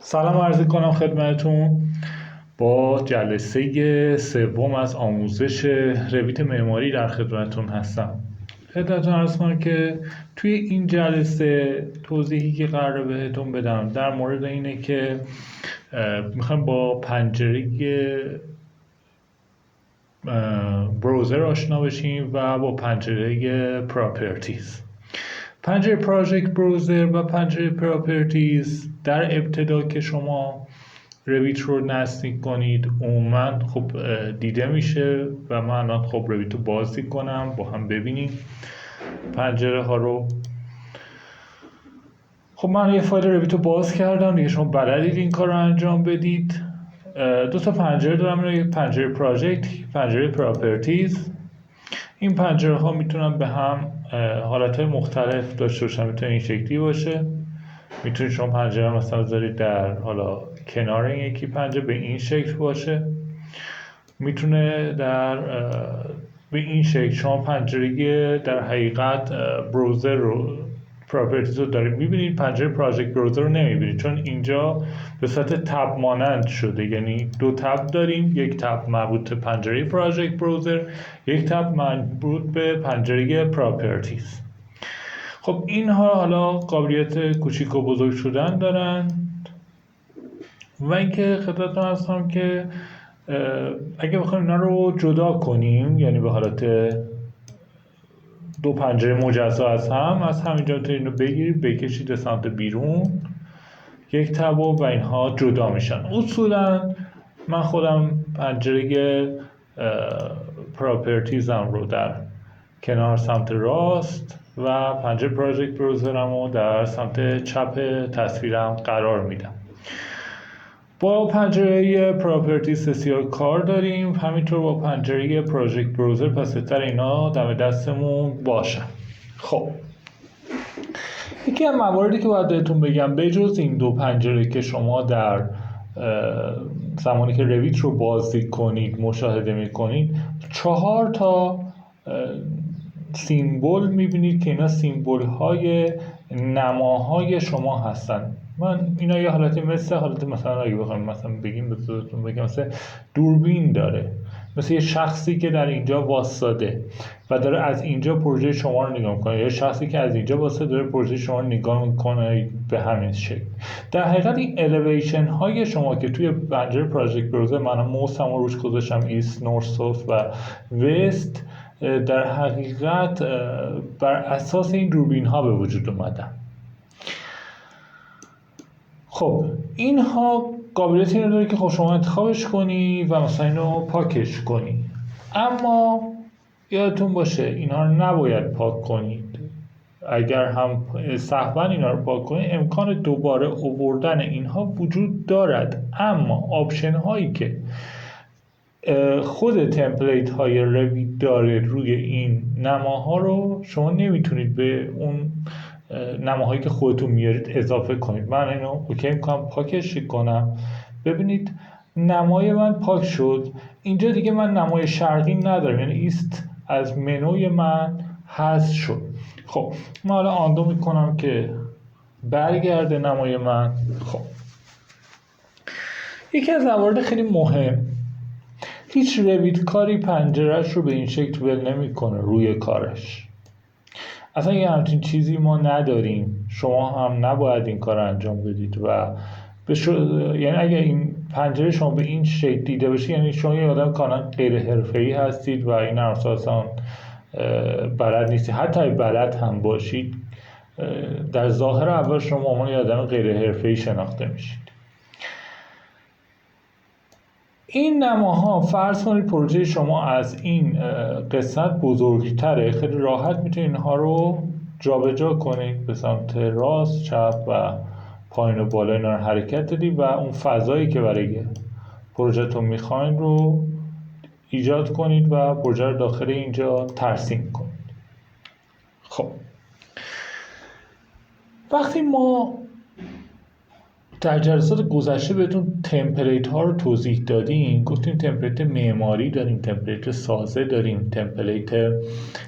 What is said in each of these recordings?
سلام عرض کنم خدمتون با جلسه سوم از آموزش رویت معماری در خدمتون هستم. خدمتون عرض کنم که توی این جلسه توضیحی که قراره بهتون بدم در مورد اینه که میخوایم با پنجره براوزر آشنا بشیم و با پنجره پراپرتیز. پنجره پراجکت براوزر و پنجره پراپرتیز در ابتدا که شما رویت رو نصب کنید عموما خب دیده میشه و من الان خب رویت رو باز کنم با هم ببینیم پنجره ها رو. خب من یه فایل رویت رو باز کردم دیگه، شما بلدید این کار رو انجام بدید. دو تا پنجره دارم، پنجره پراجکت، پنجره پراپرتیز. این پنجره ها میتونن به هم حالتهای مختلف داشته باشن. میتونه این شکلی باشه، میتونید شما پنجره مثلا بذارید در حالا کنار این یکی پنجره به این شکل باشه، میتونه در به این شکل. شما پنجره در حقیقت براوزر رو پراپرتیز رو دارید میبینید، پنجره پراجکت براوزر رو نمیبینید چون اینجا به صورت تب مانند شده، یعنی دو تب داریم، یک تب مربوط به پنجره پراجکت براوزر، یک تب مربوط به پنجره پراپرتیز. خب اینها حالا قابلیت کوچیک و بزرگ شدن دارن و اینکه خدمتتون هستم که اگه بخوایم اینا رو جدا کنیم، یعنی به حالت دو پنجره مجزا از همینجا میتونید اینو بگیرید بکشید به سمت بیرون یک تب و اینها جدا میشن. اصولا من خودم پنجره پراپرتیزم رو در کنار سمت راست و پنجره پراجکت براوزرم رو در سمت چپ تصویرم قرار میدم. با پنجره پراپرتیز بسیار کار داریم، همینطور با پنجره پراجکت براوزر پس بهتر اینا دم دستمون باشن. خب یکی از مواردی که باید بهتون بگم، بجز این دو پنجره که شما در زمانی که رویت رو بازدید کنید مشاهده میکنید، 4 تا سیمبل میبینید که اینا سیمبل های نماهای شما هستن. من اینا یه حالتی مثل حالت مثلا اگه بخوام مثلا بگیم مثل دوربین داره، مثل یه شخصی که در اینجا واسطاده و داره از اینجا پروژه شما رو نگاه میکنه، یا شخصی که از اینجا واسطه داره پروژه شما رو نگاه میکنه به همین شکل. در حقیقت این الیویشن های شما که توی پنجره پراجکت براوزر من موسم رو روش گذاشتم ایست، نورث، ساوث و وست، در حقیقت بر اساس این دوربین ها به وجود اومدن. خب اینها قابلیت اینو داره که خب شما انتخابش کنی و مثلا اینو پاکش کنی، اما یادتون باشه اینها رو نباید پاک کنید. اگر هم سهوا اینا رو پاک کنید امکان دوباره آوردن اینها وجود دارد، اما آپشن هایی که خود تمپلیت های رویت داره روی این نماها رو شما نمیتونید به اون نماهایی که خودتون میارید اضافه کنید. من اینو اوکی میکنم پاکش کنم، ببینید نمای من پاک شد. اینجا دیگه من نمای شرقی ندارم، یعنی ایست از منوی من حذف شد. خب من حالا آندو میکنم که برگرده نمای من. خب یکی از موارد خیلی مهم، هیچ رویت کاری پنجرهش رو به این شکل ول نمیکنه روی کارش. اصلا یه همچین چیزی ما نداریم، شما هم نباید این کار انجام بدید و یعنی اگه این پنجره شما به این شکل دیده بشه یعنی شما یه آدم کاملا غیر حرفه‌ای هستید و این اساسا بلد نیستید. حتی بلد هم باشید در ظاهر اول شما عنوان یه آدم غیر حرفه‌ای شناخته میشید. این نماها فرض کنید پروژه شما از این قسمت بزرگتره، خیلی راحت میتونید اینها رو جابجا کنید به سمت راست، چپ و پایین و بالا اینا رو حرکت بدید و اون فضایی که برای پروژهتون میخواین رو ایجاد کنید و پروژه رو داخل اینجا ترسیم کنید. خب وقتی ما در جلسات گذشته بهتون تمپلیت ها رو توضیح دادیم، گفتیم تمپلیت معماری داریم، تمپلیت سازه داریم، تمپلیت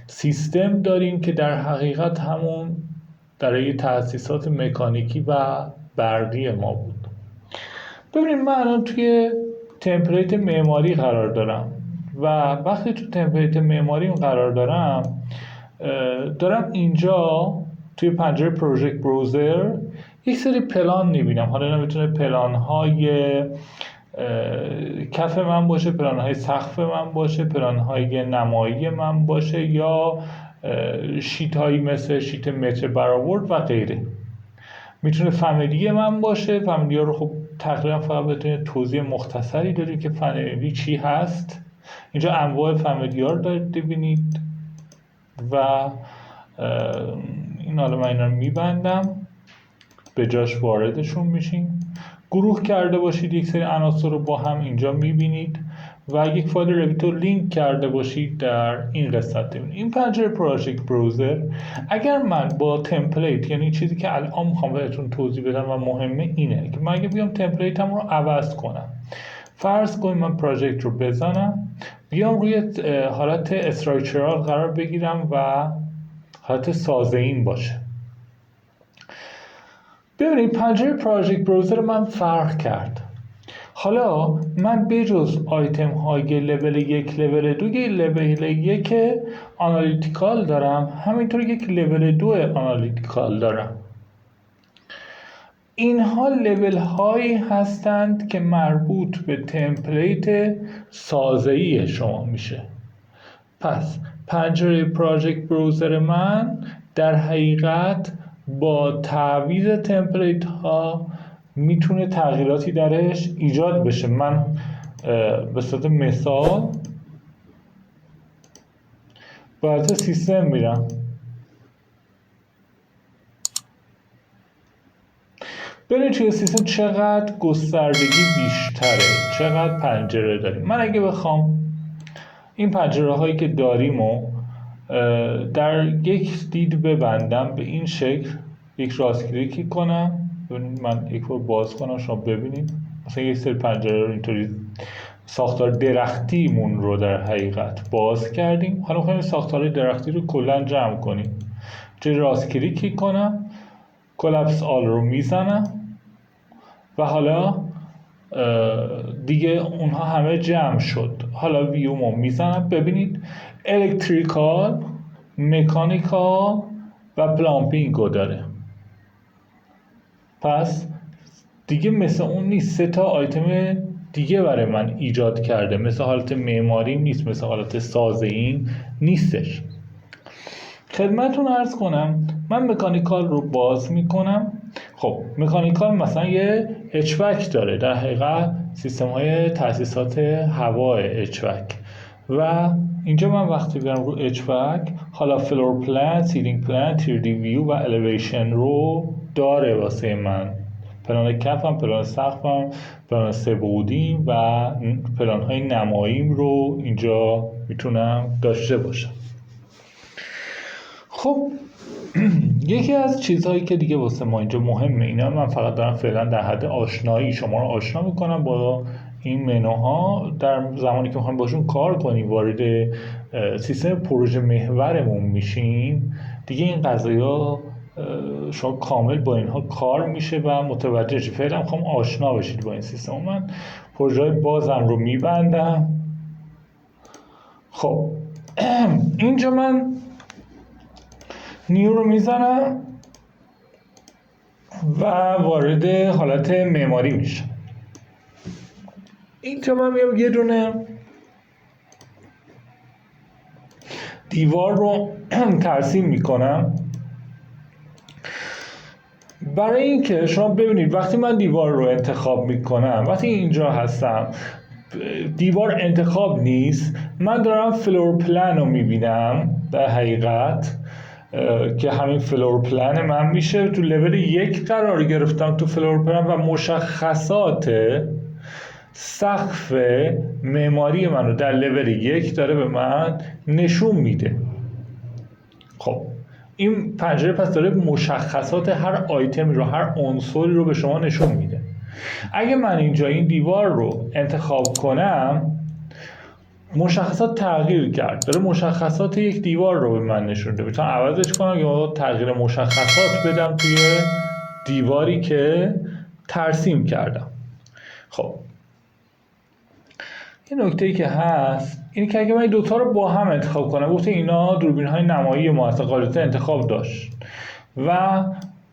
سیستم داریم که در حقیقت همون برای تأسیسات مکانیکی و برقی ما بود. ببینید من الان توی تمپلیت معماری قرار دارم و وقتی تو تمپلیت معماری قرار دارم اینجا توی پنجره پروژکت بروزر یک سری پلان میبینم. حالا اینا میتونه پلان های کف من باشه، پلان های سقف من باشه، پلان های نمایی من باشه، یا شیت هایی مثل شیت متر برآورد و غیره. میتونه فامیلی من باشه. فامیلی ها رو خب تقریبا فقط بتونه توضیح مختصری داریم که فامیلی چی هست. اینجا انواع فامیلی ها رو دارید ببینید و این حالا من اینا رو میبندم، به جاش واردشون میشیم. گروه کرده باشید یک سری عناصر رو با هم اینجا میبینید و یک فایل رویتو لینک کرده باشید در این قسمت. این پنجره پروژکت بروزر اگر من با تمپلیت، یعنی چیزی که الان میخوام بهتون توضیح بدم و مهمه اینه که من اگه بیام تمپلیتم رو عوض کنم، فرض کنیم من پروژکت رو بزنم بیام روی حالت استراکچرال قرار بگیرم و حالت سازه این باشه. ببینید پنجره پروژکت بروزر من فرق کرد. حالا من بجز آیتم های لول 1 لول 2 لول 1 آنالیتیکال دارم، همینطور یک لول 2 آنالیتیکال دارم. اینها لول هایی هستند که مربوط به تمپلیت سازه‌ای شما میشه. پس پنجره پروژکت بروزر من در حقیقت با تعویض تمپلیت ها میتونه تغییراتی درش ایجاد بشه. من به صورت مثال وارد سیستم میرم. ببینید توی سیستم چقدر گستردگی بیشتره، چقدر پنجره داریم. من اگه بخوام این پنجره هایی که داریم و در یک دید ببندم به این شکل، یک راست کلیک کنم، من یک بار باز کنم شما ببینید مثلا یک سری پنجره رو اینطوری ساختار درختیمون رو در حقیقت باز کردیم. حالا می‌خوایم ساختار درختی رو کلا جمع کنیم. چه راست کلیک کنم، کلاپس آل رو میزنم و حالا دیگه اونها همه جمع شد. حالا ویومو میزنم، ببینید الکتریکال، مکانیکال و پلامپینگ رو داره. پس دیگه مثل اون نیست، 3 تا آیتم دیگه برای من ایجاد کرده، مثل حالت معماری نیست، مثل حالت سازه‌ای نیستش. خدمتتون عرض کنم من مکانیکال رو باز میکنم. خب مکانیکال مثلا یه اچوک داره، در حقیقت سیستم های تاسیسات هوا اچوک، و اینجا من وقتی برم رو اچوک حالا فلور پلان، سیلینگ پلان، تیردی ویو و الیویشن رو داره واسه من. پلان کفم، پلان سقفم، پلان سه‌بعدی و پلان های نماییم رو اینجا میتونم داشته باشم. خب یکی از چیزهایی که دیگه واسه ما اینجا مهمه، اینا من فقط دارم فعلا در حد آشنایی شما رو آشنا میکنم با این منوها. در زمانی که میخوایم باشون کار کنیم، وارد سیستم پروژه محورمون میشیم، دیگه این قضایا شما کامل با اینها کار میشه و متوجه شید. فعلا میخوام آشنا بشید با این سیستم. من پروژه بازم رو میبندم. خب اینجا من نیو رو میزنم و وارد حالت معماری میشم. اینجا من میام یه دونه دیوار رو ترسیم میکنم. برای اینکه شما ببینید وقتی من دیوار رو انتخاب میکنم، وقتی اینجا هستم دیوار انتخاب نیست، من دارم فلور پلان رو میبینم در حقیقت که همین فلور پلان من میشه. تو لول 1 قرار گرفتم تو فلور پلان و مشخصات سقف معماری من رو در لول 1 داره به من نشون میده. خب این پنجره پس داره مشخصات هر آیتمی رو، هر عنصری رو به شما نشون میده. اگه من اینجا این دیوار رو انتخاب کنم، مشخصات تغییر کرد، داره مشخصات یک دیوار رو به من نشون میده. میتونم عوضش کنم یا تغییر مشخصات بدم توی دیواری که ترسیم کردم. خب این نکته‌ای که هست اینه که اگه من این دوتا رو با هم انتخاب کنم، گفته اینا دوربین‌های نمایی ما هست، قاعدتا انتخاب داشت و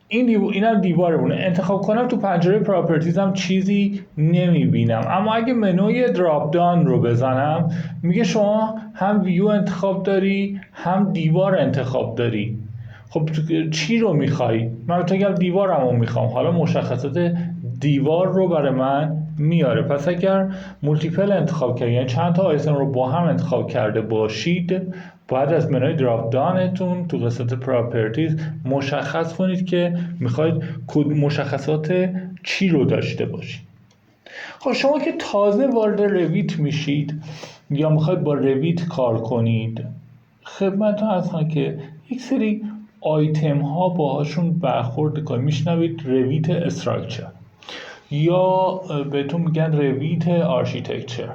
اینم دیوارمونه، انتخاب کنم تو پنجره پراپرتیز هم چیزی نمیبینم. اما اگه منوی دراپ داون رو بزنم میگه شما هم ویو انتخاب داری هم دیوار انتخاب داری. خب چی رو میخوای؟ من بگم دیوارم رو میخوام. حالا مشخصات دیوار رو برای من میاره. پس اگر مولتیپل انتخاب کردید، یعنی چند تا آیتم رو با هم انتخاب کرده باشید، باید از منوی دراپ داونتون تو قسمت پراپرتیز مشخص کنید که میخواید مشخصات چی رو داشته باشید. خب شما که تازه وارد رویت میشید یا میخواید با رویت کار کنید، خدمتتون هستم که یک سری آیتم ها باهاشون برخورد کنید. میشنوید رویت استراکچر یا بهتون میگن رویت آرشیتکچر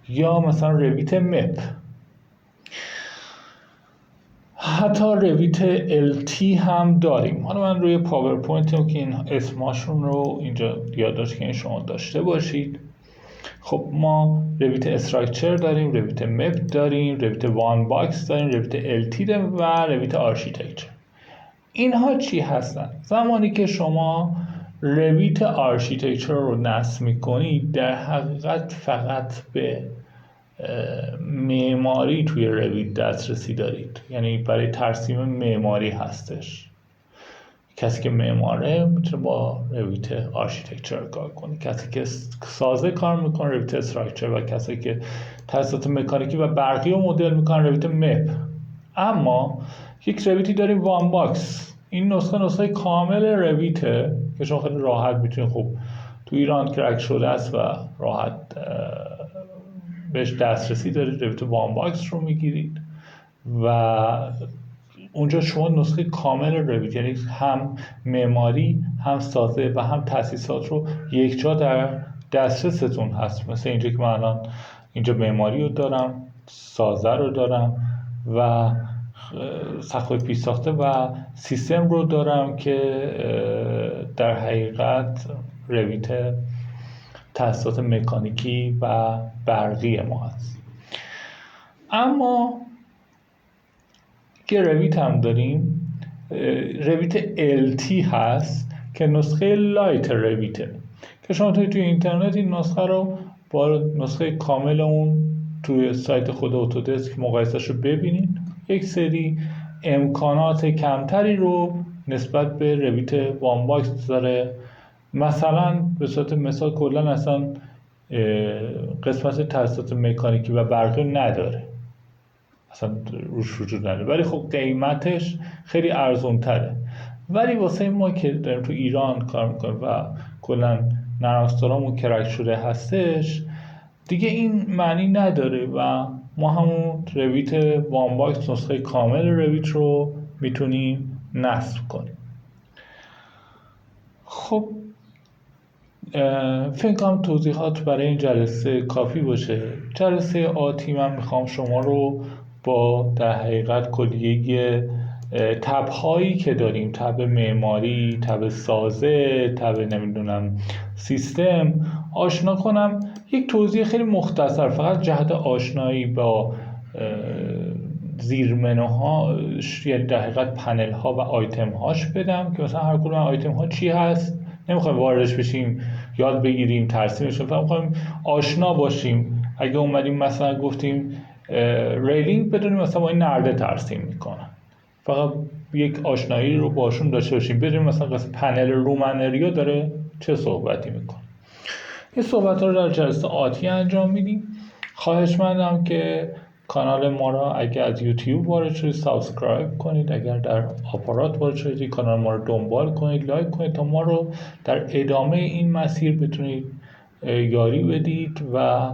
یا مثلا رویت مپ، حتی رویت LT هم داریم. حالا من روی پاورپوینت که این اسماشون رو اینجا یادداشت که شما داشته باشید. خب ما رویت استراکچر داریم، رویت مپ داریم، رویت وان باکس داریم، رویت LT داریم و رویت آرشیتکچر. اینها چی هستن؟ زمانی که شما رویت آرشیتکچر رو نصب میکنید در حقیقت فقط به معماری توی رویت دسترسی دارید، یعنی برای ترسیم معماری هستش. کسی که معماره میتونه با رویت آرشیتکچر کار کنه، کسی که سازه کار میکنه رویت استراکچر و کسی که تجهیزات مکانیکی و برقی رو مدل میکنه رویت مپ. اما یک رویتی داریم وان باکس. این نسخه کامل رویته که شما خیلی راحت میتونید، خب تو ایران کرک شده است و راحت بهش دسترسی دارید. رویت وان باکس رو میگیرید و اونجا شما نسخه کامل رویت، یعنی هم معماری هم سازه و هم تاسیسات رو یک جا در دسترستون هست. مثل اینجا که من الان اینجا معماری رو دارم، سازه رو دارم و سقف پیش ساخته و سیستم رو دارم که در حقیقت رویت تاسیسات مکانیکی و برقی ما هست. اما که رویت هم داریم، رویت LT هست که نسخه لایت رویته که شما توی اینترنت این نسخه رو با نسخه کامل اون توی سایت خود اتودسک مقایسه‌اش رو ببینید. یک سری امکانات کمتری رو نسبت به رویت وان باکس داره. مثلا به صورت مثال کلا اصلا قسمت تاسیسات مکانیکی و برقی نداره، اصلا روش وجود نداره، ولی خب قیمتش خیلی ارزون تره. ولی واسه ما که داریم تو ایران کار میکنیم و کلا نرم افزارامون کرک شده هستش دیگه، این معنی نداره و ما همون رویت وان باکس نسخه کامل رویت رو میتونیم نصب کنیم. خب فکر کنم توضیحات برای این جلسه کافی باشه. جلسه آتی من میخوام شما رو با در حقیقت کلیه تب هایی که داریم، تب معماری، تب سازه، تب نمیدونم سیستم آشنا کنم. یک توضیح خیلی مختصر فقط جهت آشنایی با زیرمنوها، یعنی در حقیقت پنل ها و آیتم هاش بدم که مثلا هر کدوم آیتم ها چی هست. نمیخوایم واردش بشیم یاد بگیریم ترسیمش رو، فقط میخوایم آشنا باشیم. اگه اومدیم مثلا گفتیم ریلینگ، بدونیم مثلا با این نرده ترسیم میکنن، فقط یک آشنایی رو باشون داشته باشیم، بدونیم مثلا قسم پنل رومنریا داره چه صحبتی میکنه. این صحبت ها رو در جلسه آتی انجام میدیم. خواهشمندم که کانال ما را اگر از یوتیوب وارد شدید سابسکرایب کنید، اگر در آپارات وارد شدید کانال ما رو دنبال کنید، لایک کنید تا ما رو در ادامه این مسیر بتونید یاری بدید و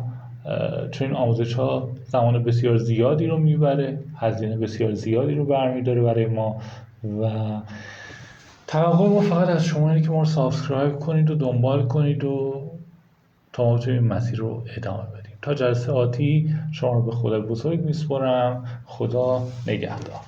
چون این آموزش ها زمان بسیار زیادی رو میبره، هزینه بسیار زیادی رو برمیداره برای ما و توقع ما فقط از شما اینه که ما رو سابسکرایب کنید و دنبال کنید و تا ما بتونیم این مسیر رو ادامه بدیم. تا جلسه آتی شما رو به خدای بزرگ میسپارم. خدا نگهدار.